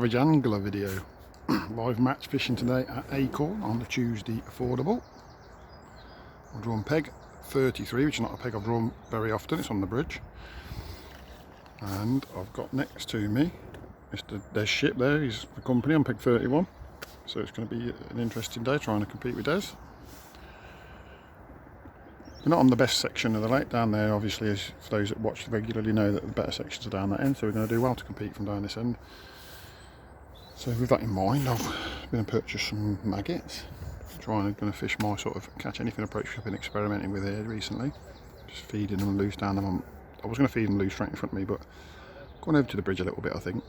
Average Angler video. Live match fishing today at Acorn on the Tuesday affordable. I've drawn peg 33, which is not a peg I've drawn very often, it's on the bridge. And I've got next to me Mr. Des Shipp there, he's the company on peg 31. So it's going to be an interesting day trying to compete with Des. We're not on the best section of the lake down there, obviously, as for those that watch regularly know that the better sections are down that end, so we're going to do well to compete from down this end. So with that in mind, I've been and purchased some maggots. Going to fish my sort of catch anything approach I've been experimenting with here recently. Just feeding them loose down them. I was going to feed them loose straight in front of me, but gone over to the bridge a little bit, I think.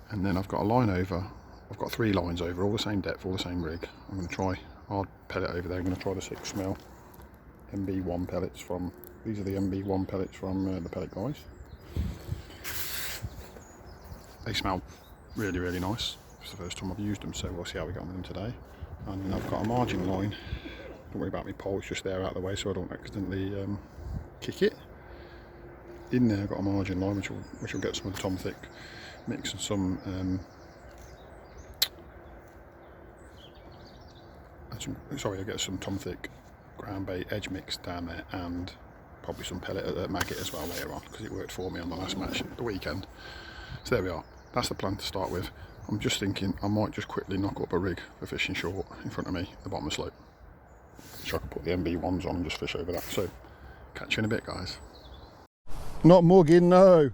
And then I've got a line over. I've got 3 lines over, all the same depth, all the same rig. I'm going to try hard pellet over there. I'm going to try the 6 mil MB1 pellets from. These are the MB1 pellets from the pellet guys. They smell really, really nice. It's the first time I've used them, so we'll see how we get on with them today. And then I've got a margin line. Don't worry about my pole, it's just there out of the way so I don't accidentally kick it. In there I've got a margin line which will get some of the Tom Thick mix and some I'll get some Tom Thick ground bait edge mix down there, and probably some pellet maggot as well later on, because it worked for me on the last match at the weekend. So there we are, that's the plan to start with. I'm just thinking I might just quickly knock up a rig for fishing short in front of me at the bottom of the slope, so I can put the MB1s on and just fish over that. So catch you in a bit, guys. Not mugging, no,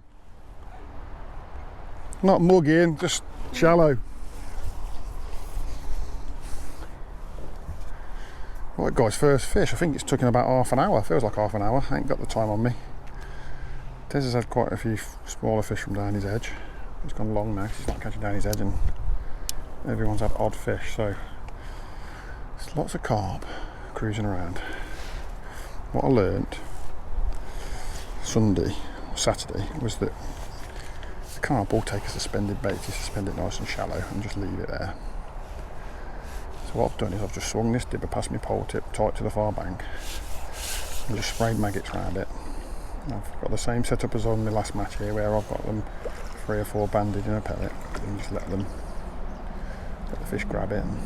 not mugging, just shallow. Right guys, first fish. I think it's taken about half an hour, feels like half an hour. I ain't got the time on me. Des has had quite a few smaller fish from down his edge. He's gone long now, he's not catching down his edge, and everyone's had odd fish, so there's lots of carp cruising around. What I learnt Saturday was that the carp will take a suspended bait, you suspend it nice and shallow and just leave it there. So what I've done is I've just swung this dibber past my pole tip tight to the far bank and just sprayed maggots around it. I've got the same setup as on the last match here, where I've got them 3 or 4 banded in a pellet and just let the fish grab it and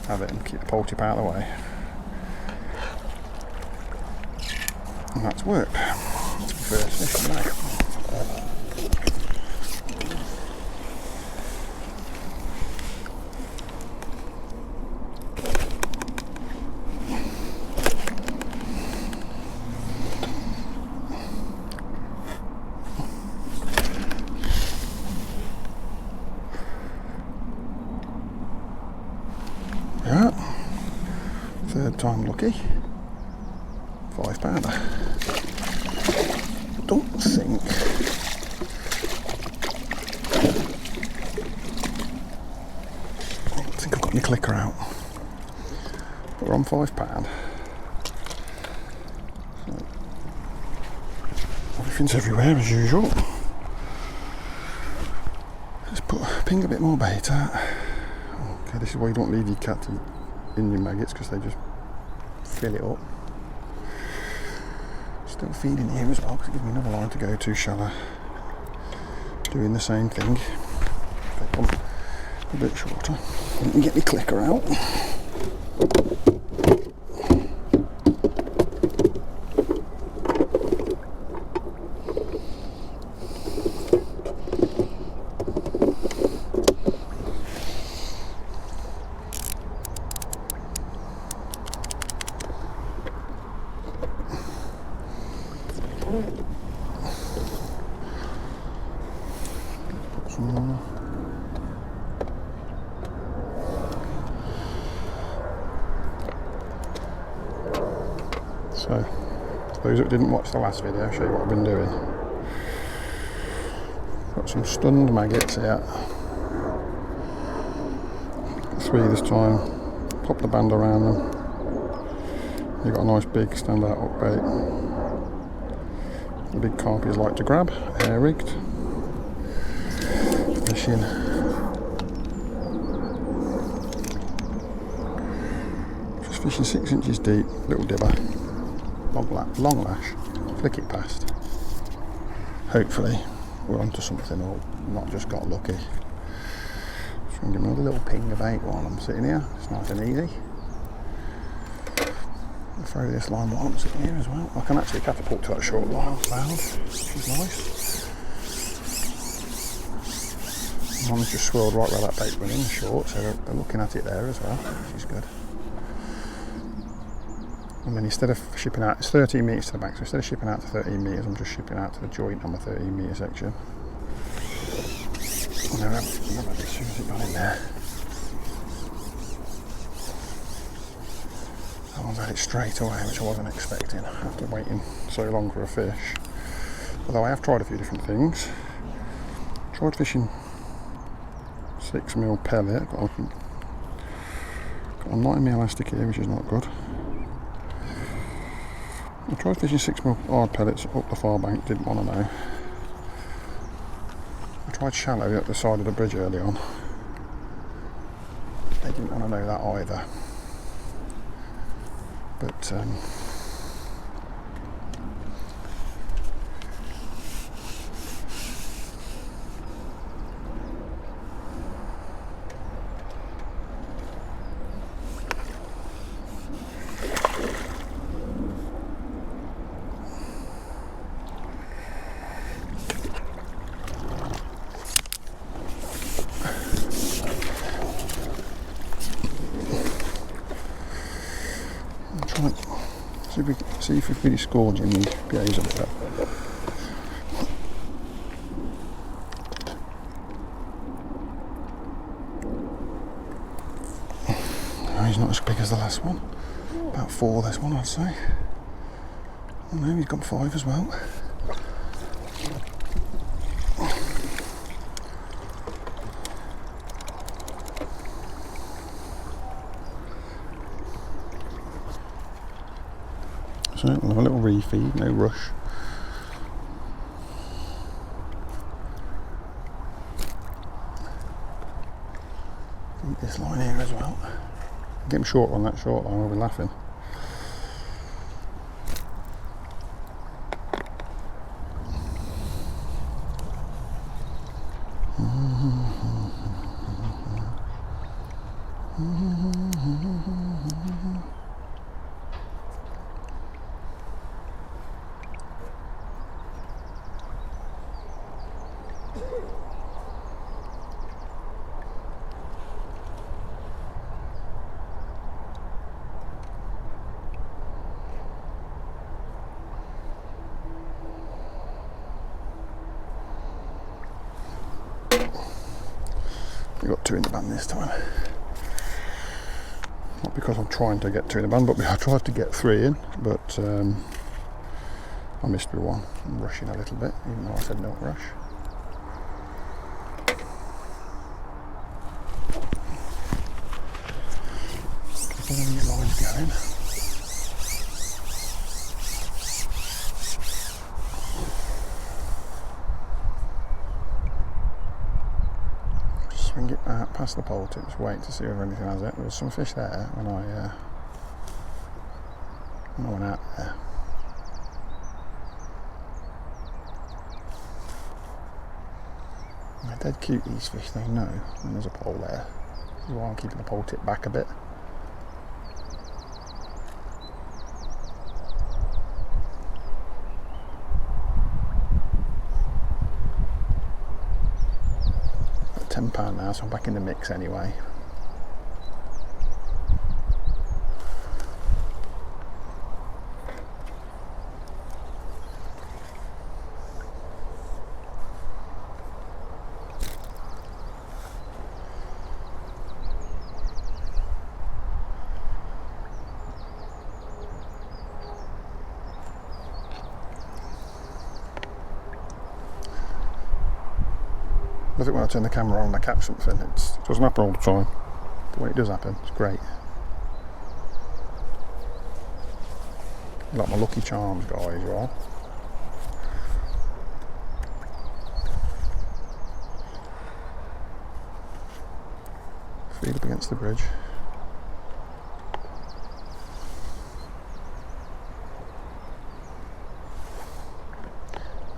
have it and keep the pole tip out of the way. And that's worked. That's the first fish of the night. Yeah, 3rd time lucky. 5-pounder. Don't think I've got my clicker out, but we're on £5. So everything's everywhere as usual. Let's ping a bit more bait out. Okay, this is why you don't leave your cat in your maggots, because they just fill it up. Still feeding here as well, because it gives me another line to go to shallow. Doing the same thing. Take one a bit shorter. Let me get my clicker out. So, those that didn't watch the last video, I'll show you what I've been doing. Got some stunned maggots here. 3 this time. Pop the band around them. You've got a nice big standout hook bait. The big carpies like to grab, hair rigged. Fishing. Just fishing 6 inches deep, little dibber. Long lash, flick it past. Hopefully we're onto something or not just got lucky. Just going to give me another little ping about while I'm sitting here. It's nice and easy. I'll throw this line while I'm sitting here as well. I can actually catapult to that short line round, which is nice. One's just swirled right where that bait went in short, so they're looking at it there as well, which is good. And then instead of shipping out, it's 13 metres to the bank, so instead of shipping out to 13 metres, I'm just shipping out to the joint on my 13 metre section. And then as soon as it got in there, that one's had it straight away, which I wasn't expecting after waiting so long for a fish. Although I have tried a few different things. Tried fishing 6mm pellet, got a 9mm elastic here, which is not good. I tried fishing 6mm hard pellets up the far bank, didn't want to know. I tried shallow at the side of the bridge early on. They didn't want to know that either. But see if we can really scourge him and behave a bit better. No, he's not as big as the last one. About 4 this one, I'd say. Oh no, he's got 5 as well. So we'll have a little refeed, no rush. Eat this line here as well. Get him short on that short line, we'll be laughing. We got 2 in the band this time. Not because I'm trying to get 2 in the band, but I tried to get 3 in, but I missed with 1. I'm rushing a little bit, even though I said don't rush. Keep all these lines going. Swing it out past the pole tips, wait to see if anything has it. There was some fish there when I went out there. They're dead cute, these fish, they know when there's a pole there. This is why I'm keeping the pole tip back a bit. £10 now, so I'm back in the mix anyway. I love it when I turn the camera on and I catch something. It doesn't happen all the time, but when it does happen, it's great. Like my Lucky Charms guys, you are. Feed up against the bridge.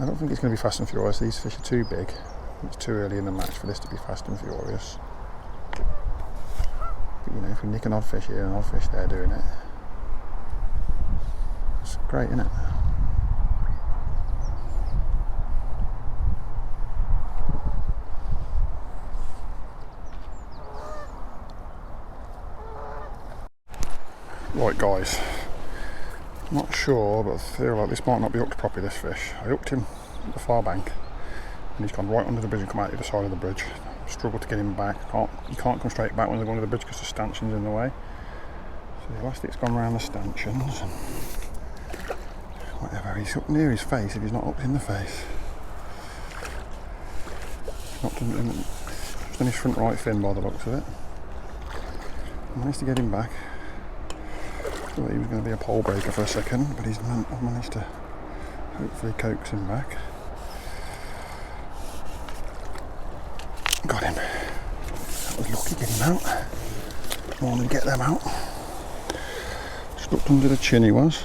I don't think it's going to be Fast and Furious. These fish are too big. It's too early in the match for this to be Fast and Furious. But you know, if we nick an odd fish here and an odd fish there doing it, it's great, isn't it? Right guys, not sure, but I feel like this might not be hooked properly, this fish. I hooked him at the far bank and he's gone right under the bridge and come out the other side of the bridge. Struggled to get him back. You can't come straight back when they're going to the bridge because the stanchion's in the way. So the elastic's gone around the stanchions and whatever. He's up near his face if he's not up in the face. Just in his front right fin by the looks of it. I managed to get him back. I thought he was going to be a pole breaker for a second, but I've managed to hopefully coax him back. Got him. That was lucky, get him out. Normally get them out. Stuck under the chin he was.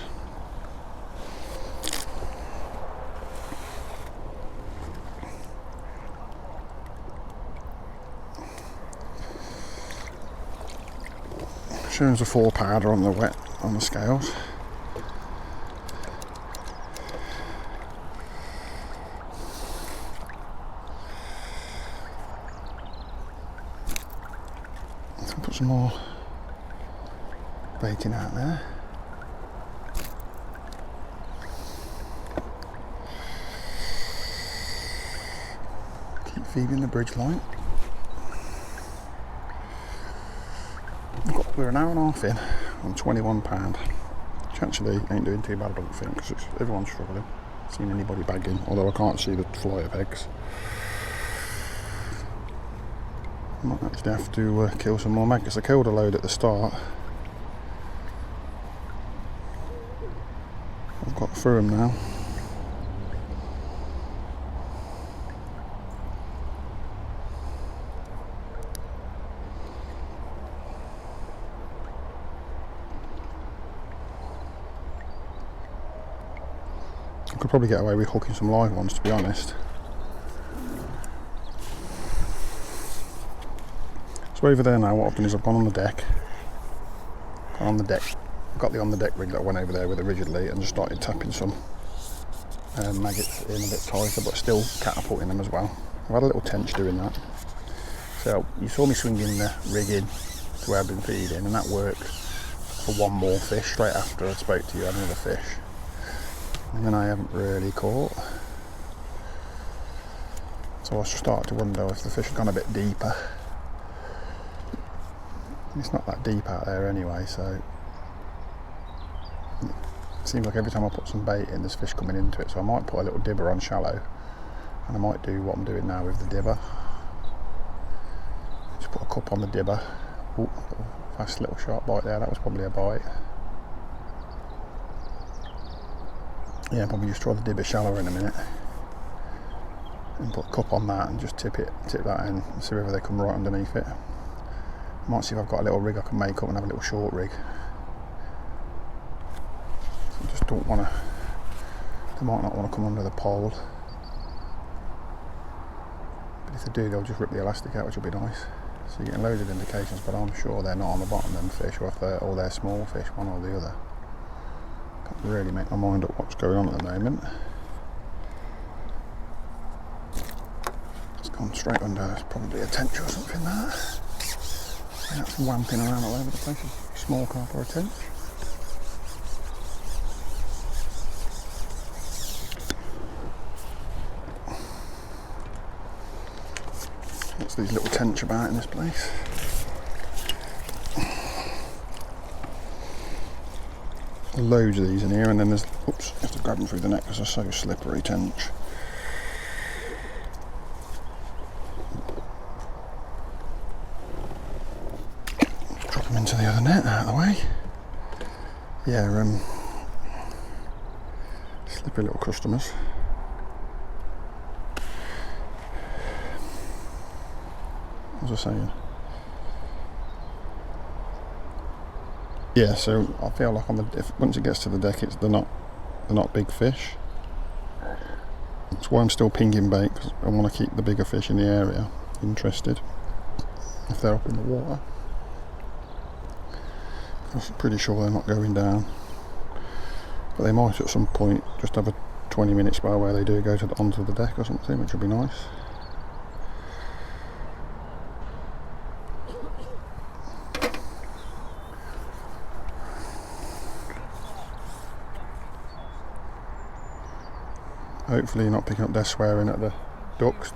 Showing us a 4 powder on the scales. Put some more baiting out there. Keep feeding the bridge light. We're an hour and a half in on £21, which actually ain't doing too bad, I don't think, because everyone's struggling. Seen anybody bagging, although I can't see the fly of eggs. I might actually have to kill some more maggots. I killed a load at the start. I've got through them now. I could probably get away with hooking some live ones, to be honest. So over there now, what I've done is I've gone on the deck. I've got the on the deck rig that I went over there with originally and just started tapping some maggots in a bit tighter, but still catapulting them as well. I've had a little tench doing that. So you saw me swinging the rig in to where I've been feeding, and that worked for one more fish straight after I spoke to you. I had another fish. And then I haven't really caught. So I started to wonder if the fish had gone a bit deeper. It's not that deep out there anyway, so it seems like every time I put some bait in, there's fish coming into it. So I might put a little dibber on shallow, and I might do what I'm doing now with the dibber. Just put a cup on the dibber. Ooh, fast little sharp bite there. That was probably a bite. Yeah, probably just try the dibber shallower in a minute and put a cup on that and just tip that in and see whether they come right underneath it. Might see if I've got a little rig I can make up and have a little short rig. So I just don't want to, they might not want to come under the pole, but if they do, they'll just rip the elastic out, which will be nice. So you're getting loads of indications, but I'm sure they're not on the bottom of them fish, or if they're small fish, one or the other. Can't really make my mind up what's going on at the moment. It's gone straight under. There's probably a tench or something there. And that's wamping around all over the place. A small carp or a tench. What's these little tench about in this place? Loads of these in here, and then there's, oops, you have to grab them through the neck because they're so slippery, tench. Drop them into the other net out of the way. Yeah, slippery little customers. What was I saying? Yeah, so I feel like once it gets to the deck, they're not big fish. That's why I'm still pinging bait, because I want to keep the bigger fish in the area interested if they're up in the water. I'm pretty sure they're not going down, but they might at some point just have a 20-minute spell where they do go onto the deck or something, which would be nice. Hopefully you're not picking up Des swearing at the ducks.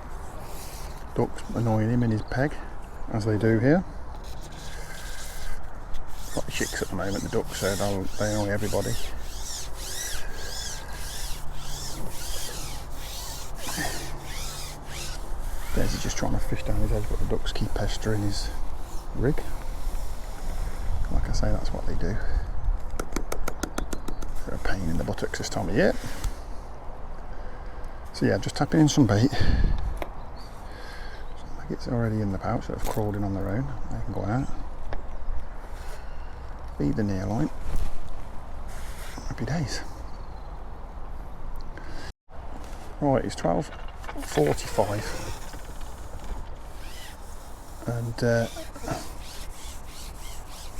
Ducks annoying him in his peg, as they do here. Got the chicks at the moment, the ducks, so they annoy everybody. Des is just trying to fish down his edge, but the ducks keep pestering his rig. Like I say, that's what they do. They're a pain in the buttocks this time of year. So yeah, just tapping in some bait. Some maggots already in the pouch that have crawled in on their own. They can go out. Feed the near line. Happy days. Right, it's 12:45, and the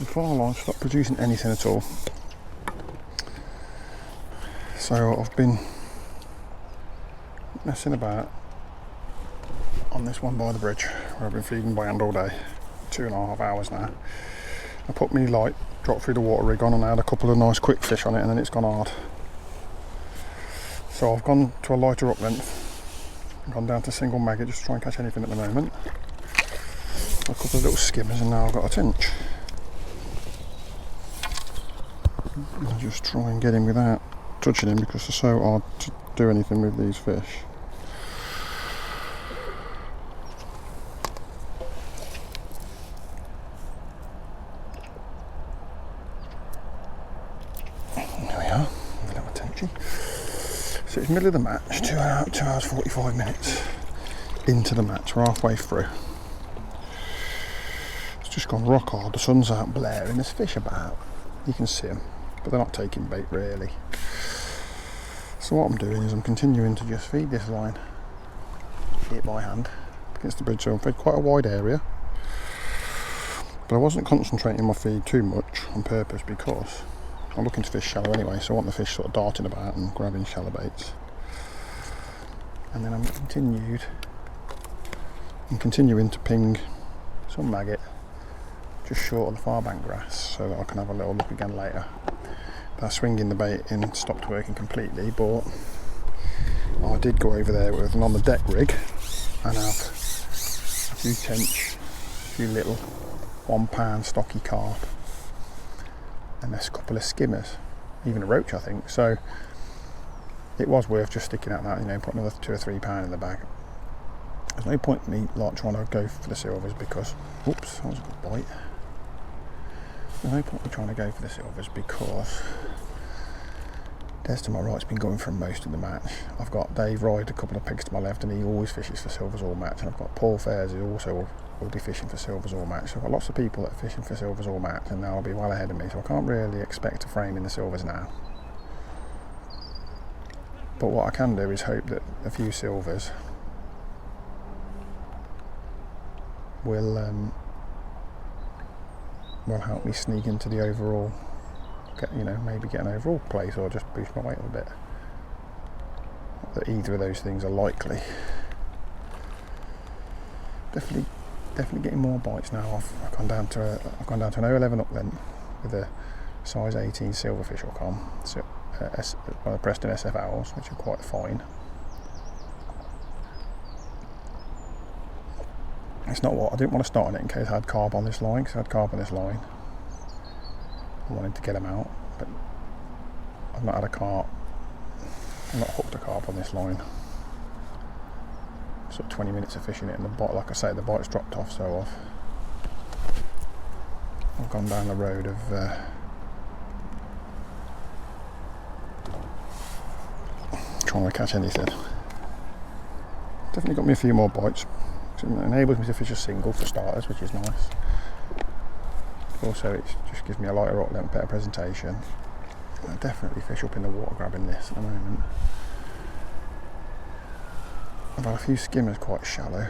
far line stopped producing anything at all. So I've been messing about on this one by the bridge, where I've been feeding by hand all day, 2.5 hours now. I put me light, dropped through the water rig on, and I had a couple of nice quick fish on it, and then it's gone hard. So I've gone to a lighter up length, gone down to single maggot just to try and catch anything at the moment. A couple of little skimmers, and now I've got a tinch. I'll just try and get him without touching him, because they're so hard to do anything with these fish. There we are, a little tenchy. So it's middle of the match, 2 hours 45 minutes into the match, we're halfway through. It's just gone rock hard, the sun's out blaring, there's fish about, you can see them, but they're not taking bait really. So what I'm doing is I'm continuing to just feed this line, hit by hand against the bridge. So I've fed quite a wide area, but I wasn't concentrating my feed too much on purpose, because I'm looking to fish shallow anyway, so I want the fish sort of darting about and grabbing shallow baits. And then I'm continuing to ping some maggot just short of the far bank grass, so that I can have a little look again later. That swinging the bait in stopped working completely, but I did go over there with an on the deck rig and have a few tench, a few little 1 pound stocky carp, and a couple of skimmers, even a roach I think. So it was worth just sticking at that, putting another 2 or 3 pound in the bag. There's no point in me trying to go for the silvers, because, oops, that was a good bite. There's no point in trying to go for the silvers, because Des to my right's been going for most of the match. I've got Dave Ride a couple of pegs to my left, and he always fishes for silvers all match, and I've got Paul Fairs who also will be fishing for silvers all match. So I've got lots of people that are fishing for silvers all match, and they'll be well ahead of me, so I can't really expect to frame in the silvers now. But what I can do is hope that a few silvers will help me sneak into the overall, maybe get an overall place, or just boost my weight a bit. Not that either of those things are likely. Definitely getting more bites now. I've gone down to an 0.11 up length with a size 18 silverfish or com, one of the Preston SF owls, which are quite fine. It's not what I didn't want to start on it in case I had carp on this line, because I had carp on this line. I wanted to get them out, but I've not hooked a carp on this line. Sort of 20 minutes of fishing it, and the bite, like I say, the bite's dropped off so off. I've gone down the road of trying to catch anything. Definitely got me a few more bites. It enables me to fish a single for starters, which is nice. Also, it just gives me a lighter rock length, better presentation. I definitely fish up in the water grabbing this at the moment. I've had a few skimmers quite shallow.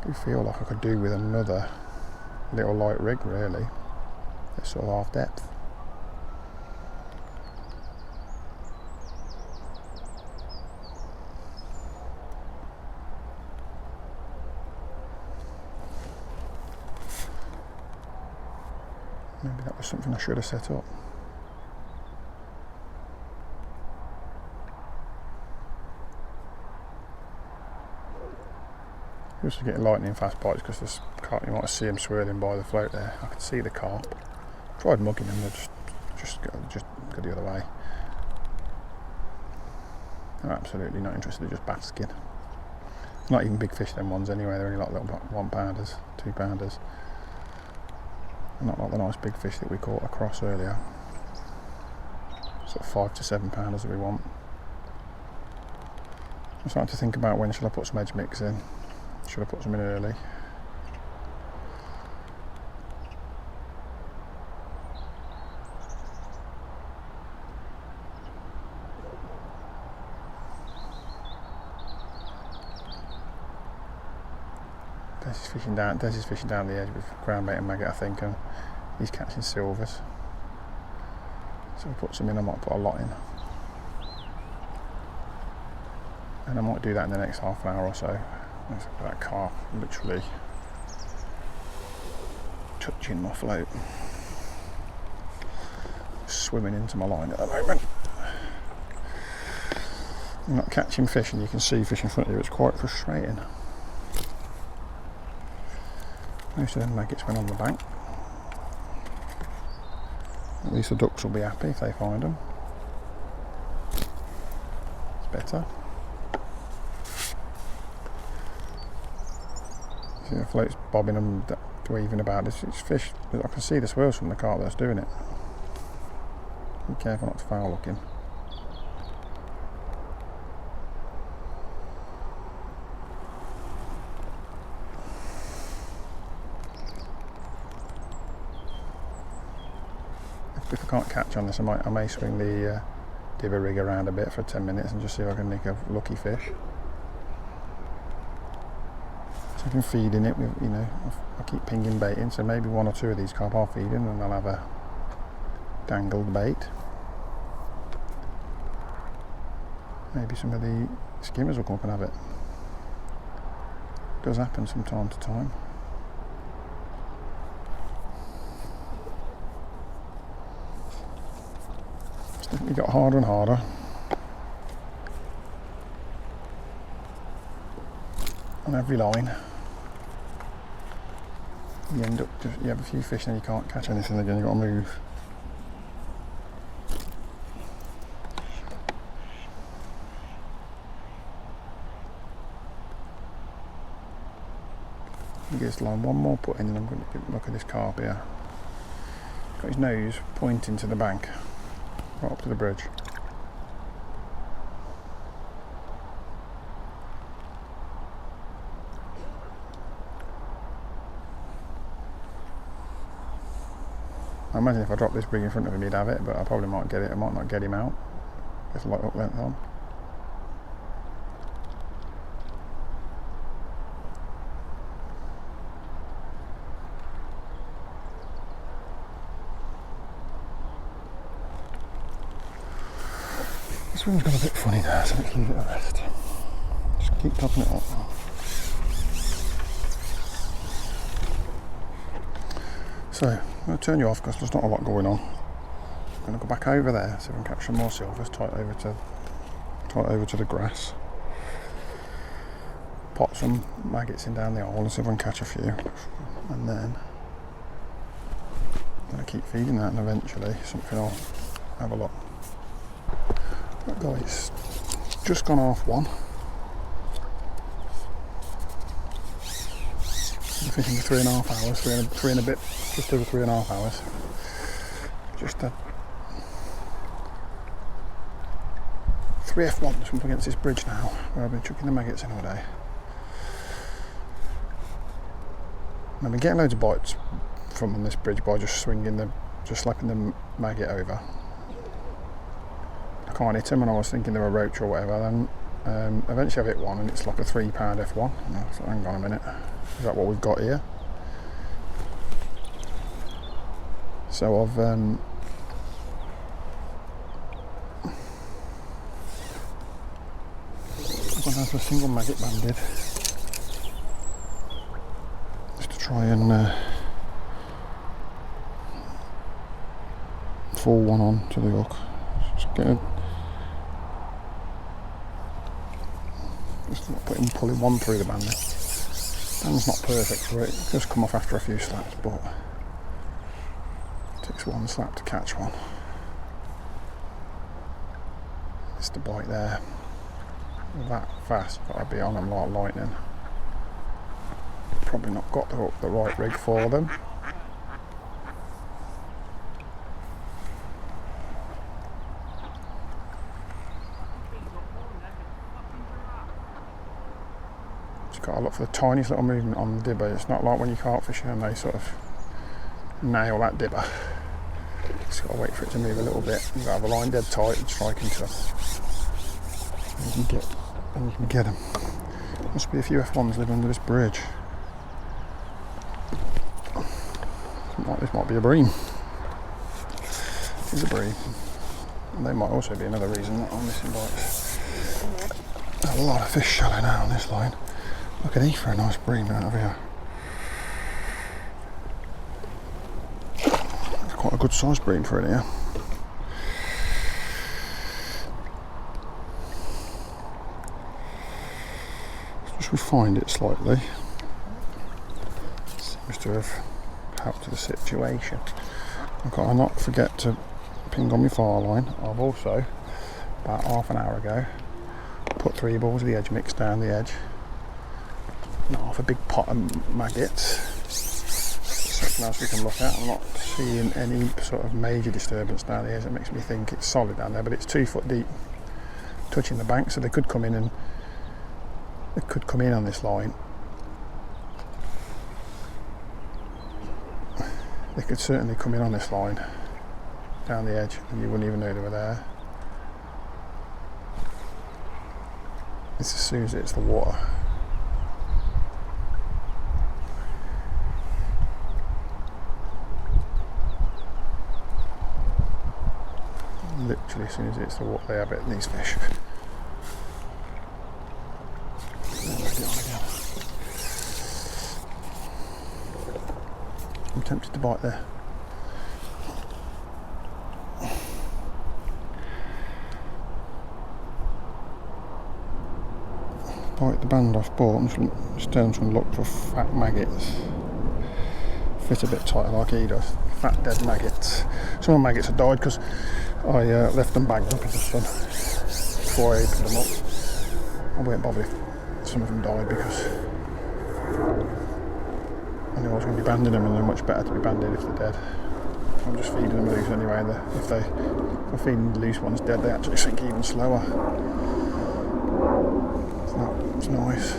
I do feel like I could do with another little light rig really. It's sort of half depth. Maybe that was something I should have set up. You're also getting lightning fast bites because this carp, you might see them swirling by the float there. I can see the carp. Tried mugging them, they just go the other way. They're absolutely not interested, they're just basking. Not even big fish, them ones anyway, they're only like little 1 pounders, 2 pounders. Not like the nice big fish that we caught across earlier. Sort of 5 to 7 pounders that we want. I'm starting to think about when should I put some edge mix in. Should I put some in early? Des is fishing down the edge with groundbait and maggot, I think, and he's catching silvers. So if I put some in, I might put a lot in. And I might do that in the next half an hour or so. Let's look at that carp literally touching my float. Swimming into my line at the moment. I'm not catching fish and you can see fish in front of you, it's quite frustrating. Most of them maggots went on the bank. At least the ducks will be happy if they find them. It's better. See the floats bobbing and weaving about. It's fish. I can see the swirls from the carp that's doing it. Be careful not to foul look him. If I can't catch on this, I may swing the dibber rig around a bit for 10 minutes and just see if I can nick a lucky fish. So I've been feeding it with, you know, I keep pinging bait in, so maybe 1 or 2 of these carp are feeding and I'll have a dangled bait. Maybe some of the skimmers will come up and have it. Does happen from time to time. It's definitely got harder and harder. On every line. You end up you have a few fish and you can't catch anything again, you've got to move. This line, one more put in and I'm going to look at this carp here. He's got his nose pointing to the bank, right up to the bridge. I imagine if I drop this rig in front of him he'd have it, but I probably might get it, I might not get him out. Get a light hook length on. This one's gone a bit funny now, so let's leave it a rest. Just keep topping it up. So, I'm going to turn you off because there's not a lot going on. I'm going to go back over there, see if I can catch some more silvers, tight over to the grass. Pop some maggots in down the hole and see if I can catch a few. And then I'm going to keep feeding that and eventually something will have a look. Right guys, just gone 1:30. I'm fishing for 3.5 hours, three and a bit, just over 3.5 hours. Just a 3F1 just up against this bridge now, where I've been chucking the maggots in all day. And I've been getting loads of bites from on this bridge by just swinging the just slapping the maggot over. I can't hit them, and I was thinking they're a roach or whatever. Then eventually I hit one, and it's like a £3 F1. And I thought, hang on a minute, is that what we've got here? So I've gone down to a single maggot banded just to try and fall one on to the hook. Just pulling one through the bandit. Band's not perfect for it. It does come off after a few slaps, but it takes one slap to catch one. It's the bite there. That fast, but I'd be on them like lightning. Probably not got the hook, the right rig for them. Got to look for the tiniest little movement on the dibber. It's not like when you carp fishing and they sort of nail that dibber. Just got to wait for it to move a little bit. You've got to have a line dead tight and strike into them. And you can get them. Must be a few F1s living under this bridge. This might be a bream. It is a bream. And they might also be another reason that I'm missing bites. There's a lot of fish shallow now on this line. Look at E for a nice bream out of here. It's quite a good sized bream for it here. Just refined it slightly. Seems to have helped to the situation. I've got to not forget to ping on my fire line. I've also, about half an hour ago, put 3 balls of the edge mix down the edge. Half a big pot of maggots. Something else we can look at. I'm not seeing any sort of major disturbance down here, so it makes me think it's solid down there, but it's 2 foot deep, touching the bank, so they could come in on this line. They could certainly come in on this line down the edge, and you wouldn't even know they were there. It's as soon as it's the water. Literally as soon as it's the water, they have it, these fish. I'm tempted to bite there. Bite the band off, but I'm just going to look for fat maggots. Fit a bit tighter like he does. Fat dead maggots. Some of the maggots have died because I left them bagged up in the sun before I opened them up. I won't bother if some of them died because I knew I was going to be banding them, and they're much better to be banded if they're dead. I'm just feeding them loose anyway. If I'm feeding the loose ones dead, they actually sink even slower. It's nice.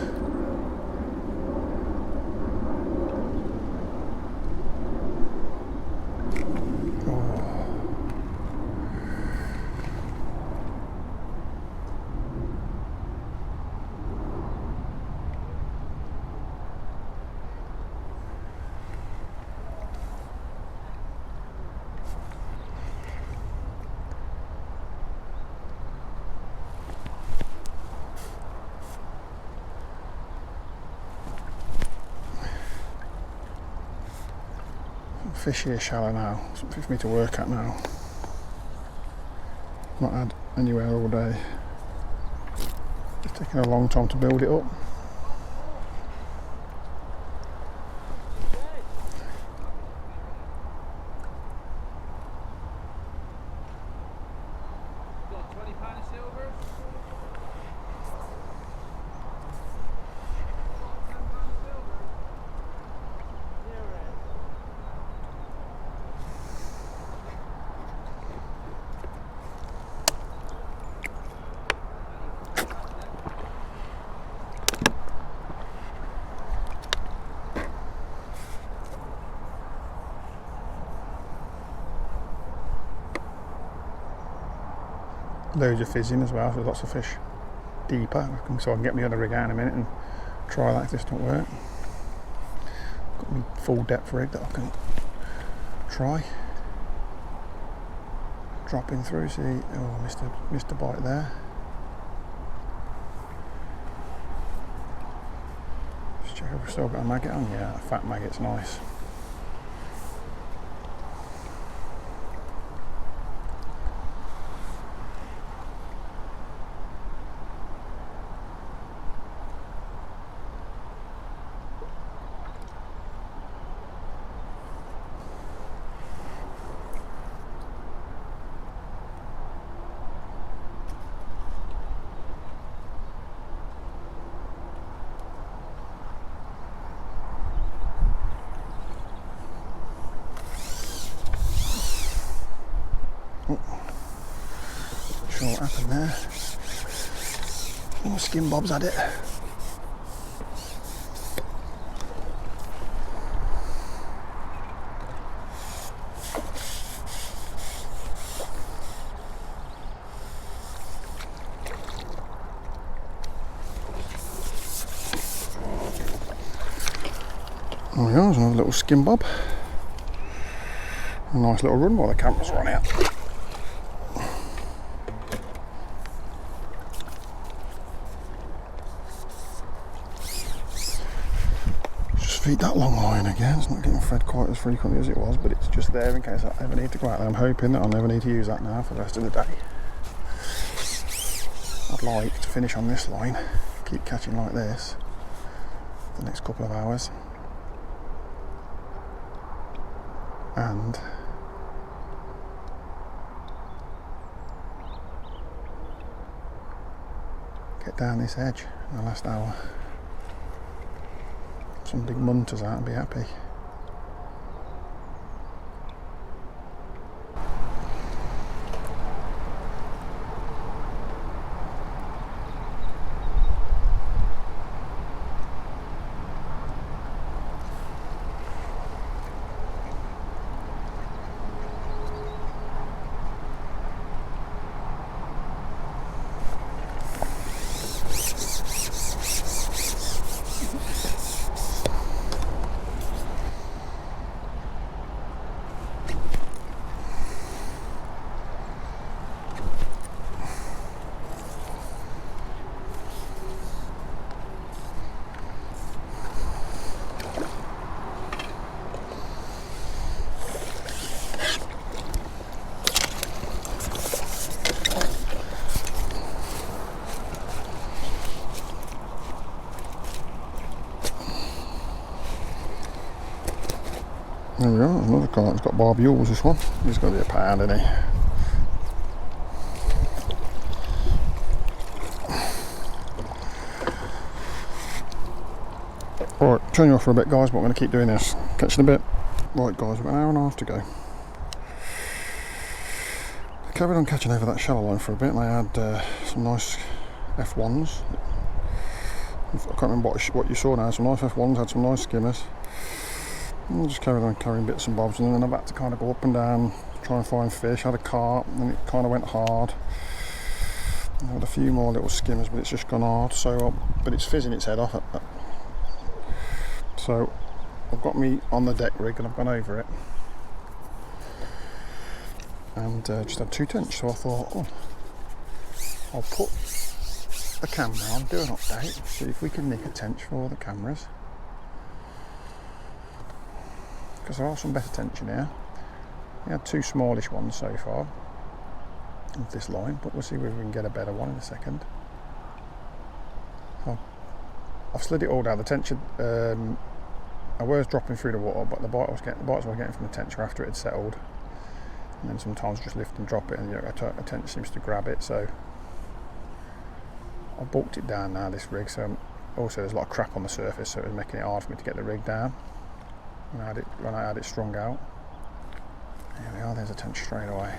Fish here shallow now, something for me to work at now. Not had anywhere all day. It's taken a long time to build it up. loads of fizzing as well, so lots of fish deeper, so I can get my other rig out in a minute and try that if this don't work. Got my full depth rig that I can try. Dropping through, see, oh, missed a bite there. Just check if we've still got a maggot on. Yeah, a fat maggot's nice. Sure what happened there. Oh, skin bob's had it. There we go, there's another little skin bob. A nice little run while the camera's run out. Feed that long line again. It's not getting fed quite as frequently as it was, but it's just there in case I ever need to go out there. I'm hoping that I'll never need to use that now for the rest of the day. I'd like to finish on this line, keep catching like this for the next couple of hours, and get down this edge in the last hour. Some big munters out and be happy. There we go, another carp. It's got barbules, this one. He's got to be a pound, isn't he? Right, turn you off for a bit, guys, but I'm going to keep doing this. Catch you in a bit. Right, guys, we've got an hour and a half to go. I carried on catching over that shallow line for a bit, and I had some nice F1s. I can't remember what you saw now. Some nice F1s, had some nice skimmers. And just carried on carrying bits and bobs, and then I've had to kind of go up and down, try and find fish. I had a carp, and it kind of went hard. I had a few more little skimmers, but it's just gone hard. So, but it's fizzing its head off. So I've got me on the deck rig, and I've gone over it, and just had 2 tench. So I thought, oh, I'll put the camera on, do an update, see if we can nick a tench for the cameras. Because there are some better tench in here. We had 2 smallish ones so far of this line, but we'll see whether we can get a better one in a second. So I've slid it all down. The tench, I was dropping through the water, but the bites I was getting from the tench after it had settled. And then sometimes just lift and drop it, and a tench seems to grab it. So I bulked it down now, this rig. So also there's a lot of crap on the surface, so it was making it hard for me to get the rig down when I had it strung out. There we are, there's a tench straight away.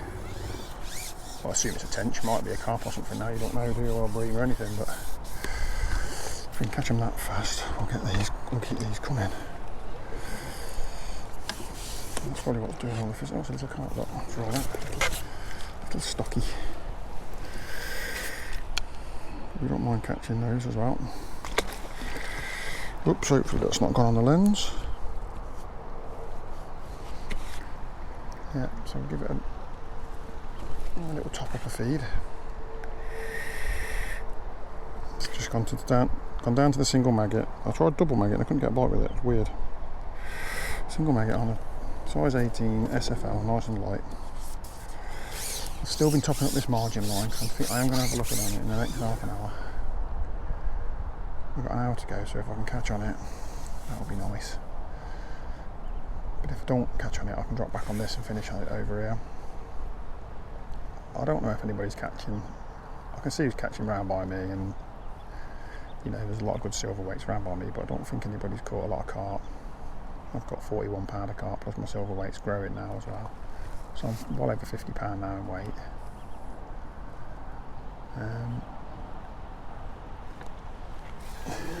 Well, I assume it's a tench, might be a carp or something now, you don't know, do you, or a bream or anything, but if we can catch them that fast, we'll keep these coming. That's probably what's doing all the fish. Oh, it's a little carp, look, for all that. Little stocky. We don't mind catching those as well. Oops, hopefully that's not gone on the lens. Yeah, so we'll give it a little top up of feed. It's just gone down to the single maggot. I tried double maggot and I couldn't get a bite with it. It's weird. Single maggot on a size 18 SFL, nice and light. I've still been topping up this margin line because I think I am going to have a look at it in the next half an hour. We've got an hour to go, so if I can catch on it, that would be nice. But if I don't catch on it, I can drop back on this and finish on it over here. I don't know if anybody's catching. I can see who's catching round by me, and you know there's a lot of good silver weights round by me, but I don't think anybody's caught a lot of carp. I've got 41 pound of carp plus my silver weight's growing now as well, so I'm well over 50 pound now in weight.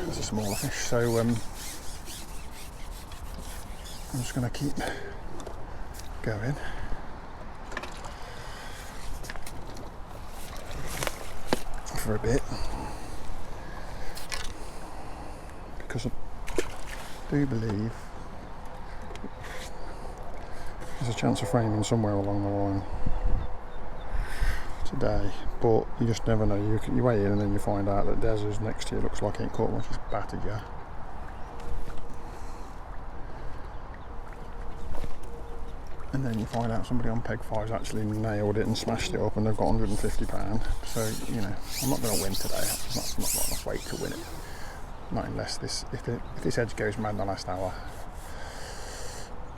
There's a smaller fish, so I'm just going to keep going. For a bit, because I do believe there's a chance of framing somewhere along the line today, but you just never know. You weigh in and then you find out that Des who's next to you looks like he ain't caught much, he's battered you. And then you find out somebody on peg 5's actually nailed it and smashed it up and they've got 150 pound. So, you know, I'm not going to win today. It's not got enough weight to win it. Not unless if this edge goes mad in the last hour,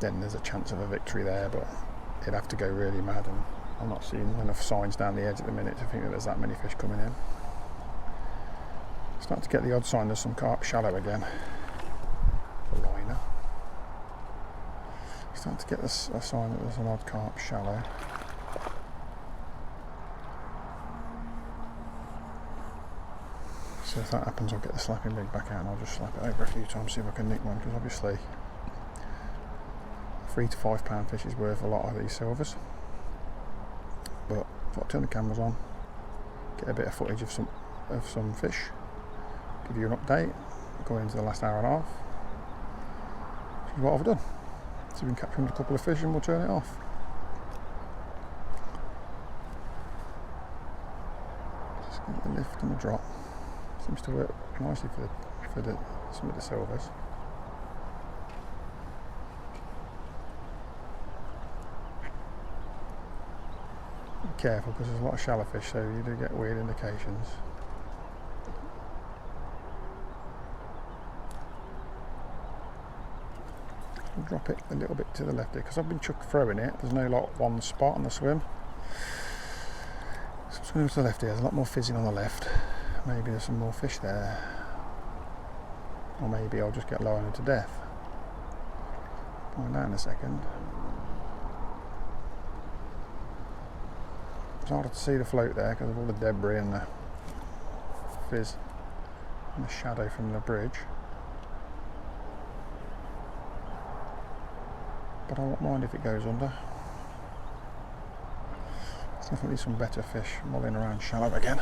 then there's a chance of a victory there, but it'd have to go really mad, and I'm not seeing enough signs down the edge at the minute to think that there's that many fish coming in. Starting to get the odd sign there's some carp shallow again. The liner. Starting to get a sign that there's an odd carp shallow. So if that happens, I'll get the slapping rig back out and I'll just slap it over a few times, see if I can nick one, because obviously £3 to £5 fish is worth a lot of these silvers. But if I turn the cameras on, get a bit of footage of some fish, give you an update going into the last hour and a half. See what I've done. So we can capture a couple of fish and we'll turn it off. Just get the lift and the drop. Seems to work nicely for some of the silvers. Be careful because there's a lot of shallow fish, so you do get weird indications. I'll drop it a little bit to the left here because I've been throwing it. There's no one spot on the swim. So I'm just going to go to the left here. There's a lot more fizzing on the left. Maybe there's some more fish there, or maybe I'll just get lowered to death. Find out in a second. It's harder to see the float there because of all the debris and the fizz and the shadow from the bridge. But I won't mind if it goes under. There's definitely some better fish mulling around shallow again.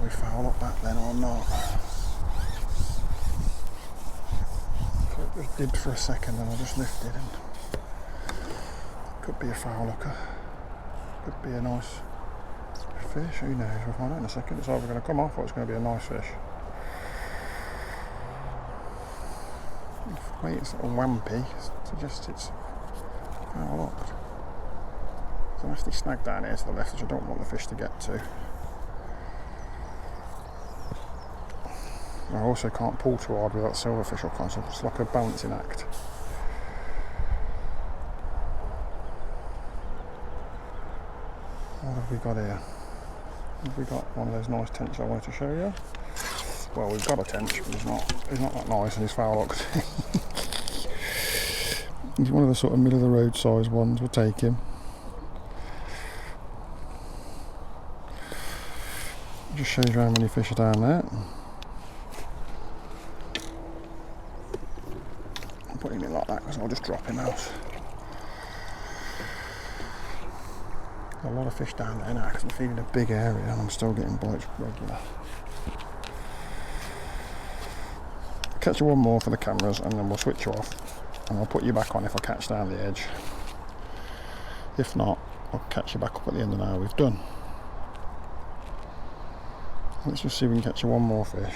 We foul up that then or not. So it just dipped for a second and I just lifted, and could be a foul looker, could be a nice fish, who knows, we'll find out in a second. It's either going to come off or it's going to be a nice fish. The way it's a wampy suggests it's foul up. There's a nasty snag down here to the left which I don't want the fish to get to. I also can't pull too hard with that silverfish hook on, so it's like a balancing act. What have we got here? Have we got one of those nice tench I wanted to show you? Well, we've got a tench, but he's not that nice and he's foul hooked. He's one of the sort of middle of the road size ones, we'll take him. Just shows you how many fish are down there. Putting it anything like that because I'll just drop him out. A lot of fish down there now because I'm feeding a big area and I'm still getting bites regular. Catch you one more for the cameras and then we'll switch you off and I'll put you back on if I catch down the edge. If not, I'll catch you back up at the end of the hour we've done. Let's just see if we can catch you one more fish.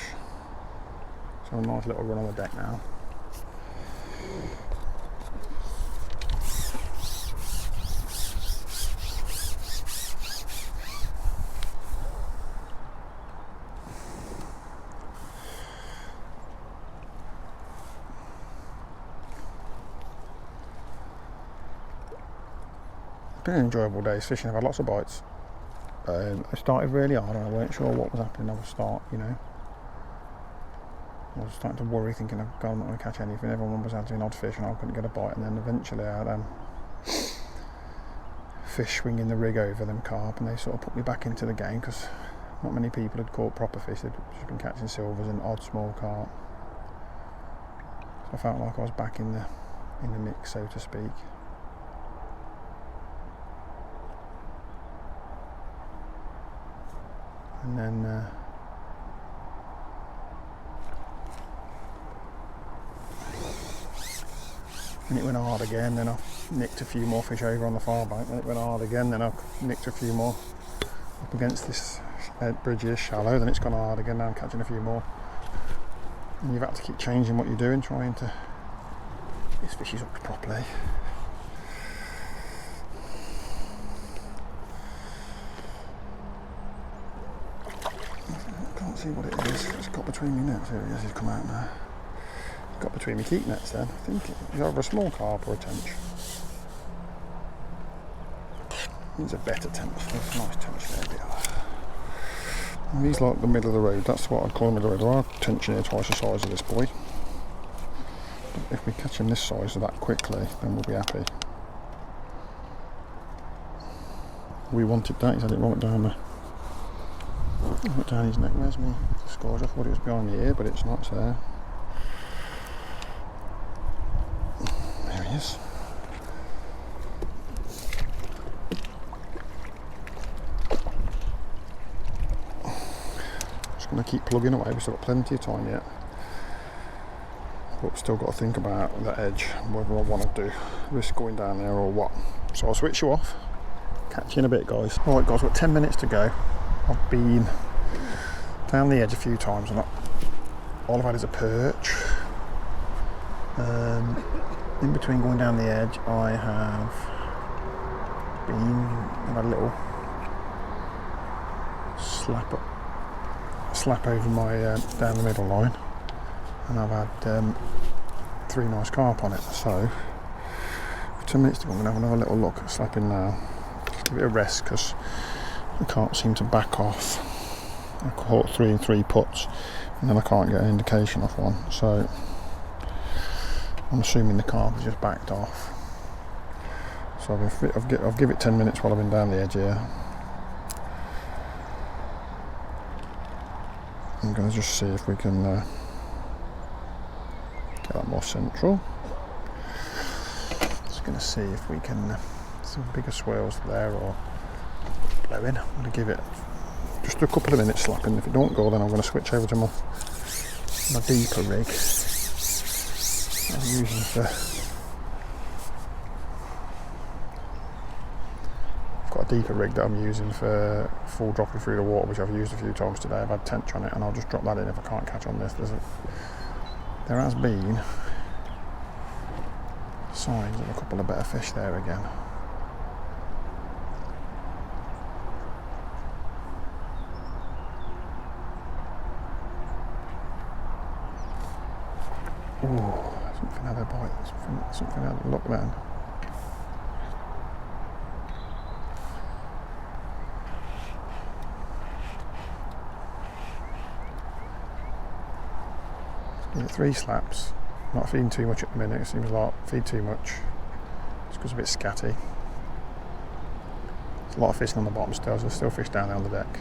So a nice little run on the deck now. Been an enjoyable day's fishing. I've had lots of bites. I started really hard and I weren't sure what was happening at the start, you know. I was starting to worry, thinking, oh God, I'm not going to catch anything. Everyone was having odd fish and I couldn't get a bite. And then eventually I had fish swinging the rig over them carp and they sort of put me back into the game because not many people had caught proper fish. They'd just been catching silvers and odd small carp. So I felt like I was back in the mix, so to speak. And then and it went hard again, then I nicked a few more fish over on the far bank, then it went hard again, then I nicked a few more up against this bridge here, shallow, then it's gone hard again, now I'm catching a few more. And you've had to keep changing what you're doing, trying to get these fishes hooked properly. See what it is. It's got between my nets. Here it is. He's come out now. It's got between my keep nets then. I think it's either a small carp or a tench. It's a better tench. It's a nice tench there. And he's like the middle of the road. That's what I'd call the middle of the road. There are tench here twice the size of this boy. But if we catch him this size that quickly, then we'll be happy. We wanted that. He's had it right down there. Went down his neck. Where's me scourge? I thought it was behind the ear, but it's not. It's there. There he is. Just going to keep plugging away. We've still got plenty of time yet, but we've still got to think about that edge, whether I want to do risk going down there or what. So I'll switch you off. Catch you in a bit, guys. All right, guys. We've got 10 minutes to go. I've been down the edge a few times and all I've had is a perch. In between going down the edge I have had a little slap over my down the middle line and I've had 3 nice carp on it. So for 10 minutes to go I'm going to have another little look at slapping now. Just give it a rest because I can't seem to back off. I caught 3 and 3 puts and then I can't get an indication of one, so I'm assuming the carp has just backed off. So I've give it 10 minutes while I've been down the edge here. I'm going to just see if we can get that more central. Just going to see if we can some bigger swirls there or blowing. I'm going to give it just a couple of minutes slapping. If it don't go, then I'm going to switch over to my deeper rig I'm using for. I've got a deeper rig that I'm using for full dropping through the water, which I've used a few times today. I've had tench on it, and I'll just drop that in if I can't catch on this. There has been signs of a couple of better fish there again. Ooh, something had a bite. Something had a look then. Give it 3 slaps. Not feeding too much at the minute. It seems like feed too much. It's because it's a bit scatty. There's a lot of fishing on the bottom still. So there's still fish down there on the deck.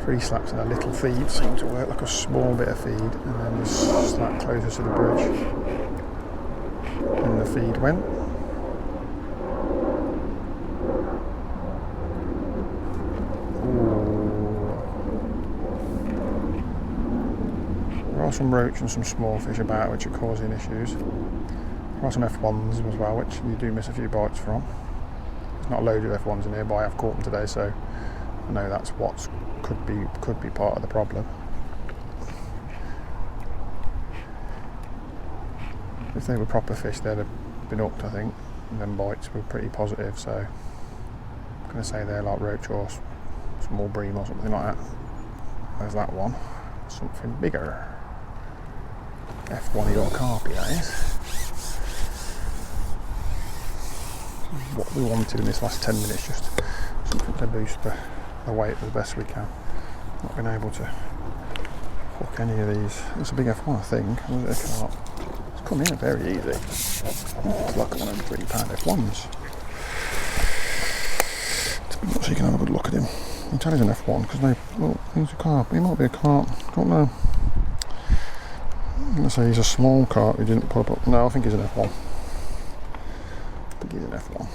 3 slaps and a little feed seemed to work, like a small bit of feed, and then just slap closer to the bridge. And the feed went. There are some roach and some small fish about which are causing issues. There are some F1s as well, which you do miss a few bites from. There's not loads of F1s in here, but I have caught them today, so I know that's what could be part of the problem. If they were proper fish, they'd have been hooked, I think. And them bites were pretty positive, so I'm going to say they're like roach or small bream or something like that. There's that one. Something bigger. F1 or carpy, that is. What we wanted in this last 10 minutes, just something to boost the weight as best we can. Not been able to hook any of these. It's a big F1, I think. Was it a carp? It's come in very easy. It's like one of the £3 F1s. So you can have a good look at him. You can tell he's an F1 because he's a carp. He might be a carp. Don't know. I'm going to say he's a small carp. He didn't pop up. No, I think he's an F1. I think he's an F1.